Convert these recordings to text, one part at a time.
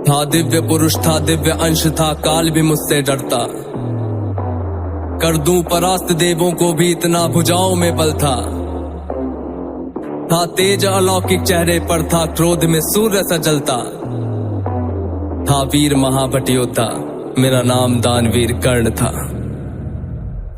था दिव्य पुरुष था, दिव्य अंश था, काल भी मुझसे डरता। कर दूं परास्त देवों को भी, इतना भुजाओं में बल था। तेज अलौकिक चेहरे पर था, क्रोध में सूर्य सा जलता। था वीर महाभट योद्धा, मेरा नाम दानवीर कर्ण था।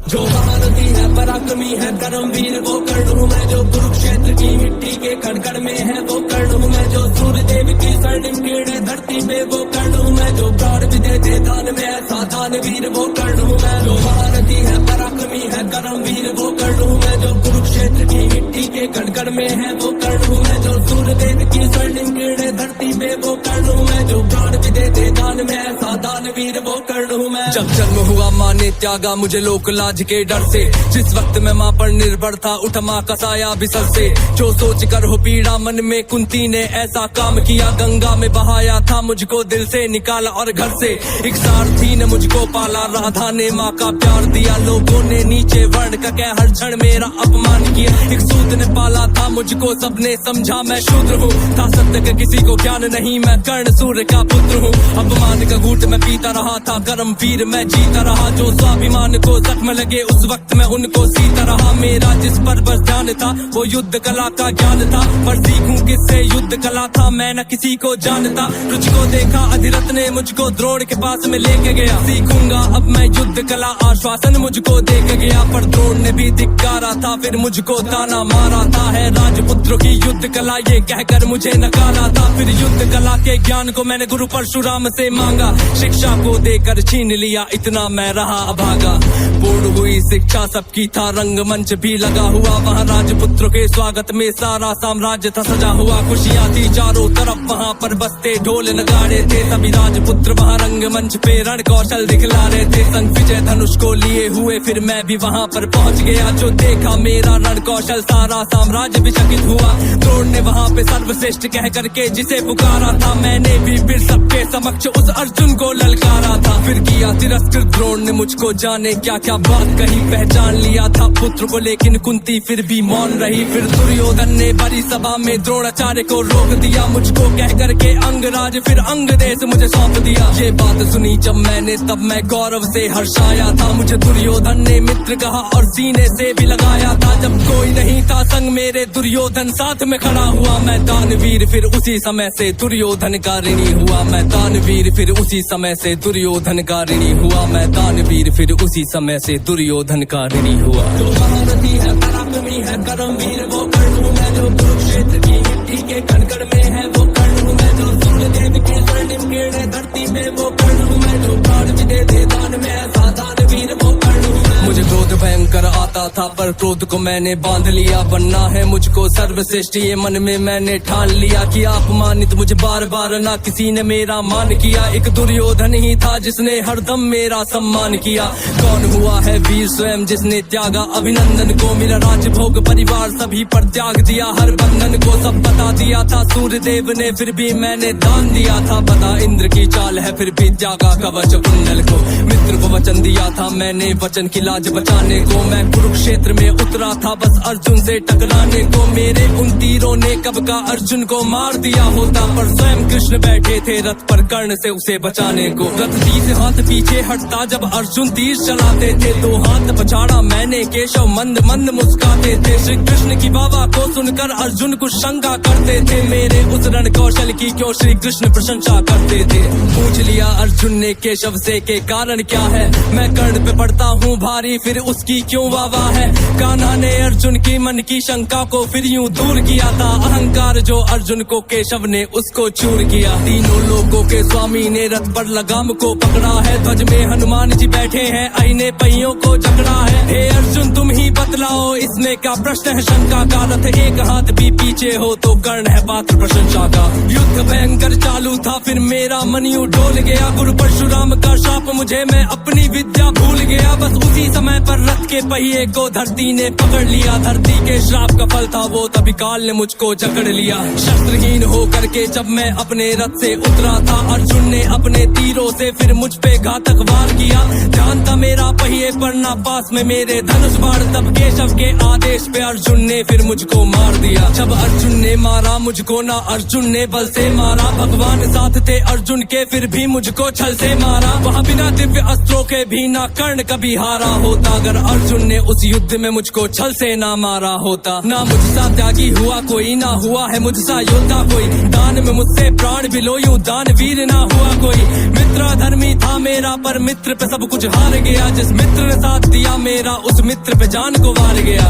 जो महारथी है, पराक्रमी है, कर्मवीर वो कर्ण हूँ मैं। जो कुरुक्षेत्र की मिट्टी के कण में है वो कर्ण हूँ मैं। जो सूर्यदेव की स्वर्णिम किरणें धरती पे वो कर्ण हूँ मैं। जो प्राण भी देते दान में ऐसा दानवीर वो कर्ण हूँ मैं। जो महारथी है, पराक्रमी है, कर्मवीर वो कर्ण हूँ मैं। जो कुरुक्षेत्र की मिट्टी के कण में है वो कर्ण हूँ मैं। जो सूर्यदेव की स्वर्णिम किरणें धरती पे वो कर्ण हूँ मैं। जो प्राण भी देते दान में ऐसा दानवीर वो कर्ण हूँ मैं। जब जन्म हुआ माँ ने त्यागा मुझे लोक लाज के डर से। जिस वक्त मैं माँ पर निर्भर था, उठ माँ का साया बिसल से। जो सोच कर हो पीड़ा मन में, कुंती ने ऐसा काम किया, गंगा में बहाया था मुझको दिल से निकाला और घर से। एक सारथी ने मुझको पाला, राधा ने माँ का प्यार दिया। लोगों ने नीचे वर्ण का कह हर क्षण मेरा अपमान किया। एक सूत ने पाला था मुझको, सबने समझा मैं शूद्र हूँ। था सत्य का किसी को ज्ञान नहीं, मैं कर्ण सूर्य का पुत्र हूँ। अपमान का घूंट मैं पीता रहा था, कर्म वीर मैं जीता रहा। जो स्वाभिमान को जख्म लगे उस वक्त मैं उनको सीता रहा। मेरा जिस पर बस ध्यान था वो युद्ध कला का ज्ञान था। पर सीखूं किससे युद्ध कला था, मैं न किसी को जानता। तुझको देखा अधिरथ ने मुझको द्रोण के पास में लेके गया। सीखूंगा अब मैं युद्ध कला, आश्वासन मुझको दे के गया। पर द्रोण ने भी धिक्कारा था, फिर मुझको ताना मारा था। है राजपुत्रों की युद्ध कला ये कहकर मुझे नकारा था। फिर युद्ध कला के ज्ञान को मैंने गुरु परशुराम से मांगा। शिक्षा को देकर छीन लिया, इतना मैं रहा अभागा। पूर्ण हुई शिक्षा सबकी था, रंगमंच भी लगा हुआ। वहाँ राजपुत्रों के स्वागत में सारा साम्राज्य था सजा हुआ। खुशियाँ थी चारों तरफ, वहाँ पर बजते ढोल नगाड़े थे। सभी राजपुत्र वहाँ रंगमंच पे रण कौशल दिखला रहे थे। संग विजय धनुष को लिए हुए फिर मैं भी वहाँ पर पहुँच गया। जो देखा मेरा रण कौशल, सारा साम्राज्य भी चकित हुआ। द्रोण ने वहाँ पे सर्वश्रेष्ठ कह करके जिसे पुकारा था, मैंने भी फिर सबके समक्ष उस अर्जुन को ललकारा था। फिर किया तिरस्कृत द्रोण ने मुझको, जाने क्या क्या बात कही। पहचान लिया था पुत्र को लेकिन कुंती फिर भी मौन रही। फिर दुर्योधन ने बड़ी सभा में द्रोणाचार्य को रोक दिया। मुझको कह करके अंगराज फिर अंग देश मुझे सौंप दिया। ये बात सुनी जब मैंने तब मैं गौरव से हर्षाया था। मुझे दुर्योधन ने मित्र कहा और सीने से भी लगाया था। जब कोई नहीं था संग मेरे, दुर्योधन साथ में खड़ा हुआ। मैं दानवीर फिर उसी समय से दुर्योधन का ऋणी हुआ। मैं दानवीर फिर उसी समय से दुर्योधन का ऋणी हुआ। मैं दानवीर फिर उसी समय से दुर्योधन का ऋणी हुआ। जो महारथी है, पराक्रमी है, कर्मवीर वो कर्ण हूँ मैं। जो कुरुक्षेत्र की मिट्टी के कण में है वो कर्ण हूँ मैं। जो सूर्यदेव की स्वर्णिम किरणें धरती में वो कर्ण हूँ मैं। जो प्राण भी देते दान में ऐसा दानवीर वो कर्ण हूँ मैं। मुझे क्रोध भयंकर आता था, पर क्रोध को मैंने बांध लिया। बनना है मुझको सर्वश्रेष्ठ ये मन में मैंने ठान लिया। कि अपमानित मुझे बार बार ना किसी ने मेरा मान किया। एक दुर्योधन ही था जिसने हरदम मेरा सम्मान किया। कौन हुआ है वीर स्वयं जिसने त्यागा अभिनंदन को। मेरा राजभोग परिवार सभी पर त्याग दिया, हर बंधन को सब बता दिया था सूर्यदेव ने, फिर भी मैंने दान दिया था। बता इंद्र की चाल है फिर भी त्यागा कवच कुंडल को। मित्र को वचन दिया था मैंने, वचन की लाज बचाने को। मैं कुरुक्षेत्र में उतरा था बस अर्जुन से टकराने को। मेरे उन तीरों ने कब का अर्जुन को मार दिया होता, पर स्वयं कृष्ण बैठे थे रथ पर कर्ण से उसे बचाने को। रथ 30 हाथ पीछे हटता जब अर्जुन तीर चलाते थे। 2 हाथ पछाड़ा मैंने, केशव मंद मंद मुस्काते थे। श्री कृष्ण की बाबा को सुनकर अर्जुन कुछ शंका करते थे। मेरे उस रण कौशल की क्यों श्री कृष्ण प्रशंसा करते थे। पूछ लिया अर्जुन ने केशव से के कारण क्या है। मैं कर्ण पे पड़ता हूँ भारी, फिर उसकी क्यों वाह है। कान्हा ने अर्जुन की मन की शंका को फिर यूं दूर किया था। अहंकार जो अर्जुन को केशव ने उसको चूर किया। तीनों लोगों के स्वामी ने रथ पर लगाम को पकड़ा है। ध्वज में हनुमान जी बैठे हैं, आईने पहियों को जकड़ा है। हे अर्जुन तुम ही बतलाओ इसमें क्या प्रश्न है शंका का। रथ एक हाथ भी पीछे हो तो कर्ण है पात्र प्रशंसा का। युद्ध भयंकर चालू था फिर मेरा मन यूं डोल गया। गुरु परशुराम का शाप मुझे, मैं अपनी विद्या भूल गया। बस उसी समय पर रथ के पहिए को धरती ने पकड़ लिया। धरती के श्राप का फल था वो, तभी काल ने मुझको जकड़ लिया। शस्त्रहीन हो करके जब मैं अपने रथ से उतरा था, अर्जुन ने अपने तीरों से फिर मुझ पे घातक वार किया। ध्यान था मेरा पहिए पर ना पास में मेरे धनुष बाण, तब केशव के आदेश पे अर्जुन ने फिर मुझको मार दिया। जब अर्जुन ने मारा मुझको ना अर्जुन ने बल से मारा, भगवान साथ थे अर्जुन के फिर भी मुझको छल से मारा। वहाँ बिना दिव्य अस्त्रों के भी ना कर्ण कभी हारा होता, अगर अर्जुन ने उस युद्ध में मुझको छल से ना मारा होता। ना मुझसा त्यागी हुआ कोई, ना हुआ है मुझसा योद्धा कोई, दान में मुझसे प्राण भी लो यूं दानवीर ना हुआ कोई। मित्र धर्मी था मेरा पर मित्र पे सब कुछ हार गया, जिस मित्र ने साथ दिया मेरा उस मित्र पे जान को वार गया।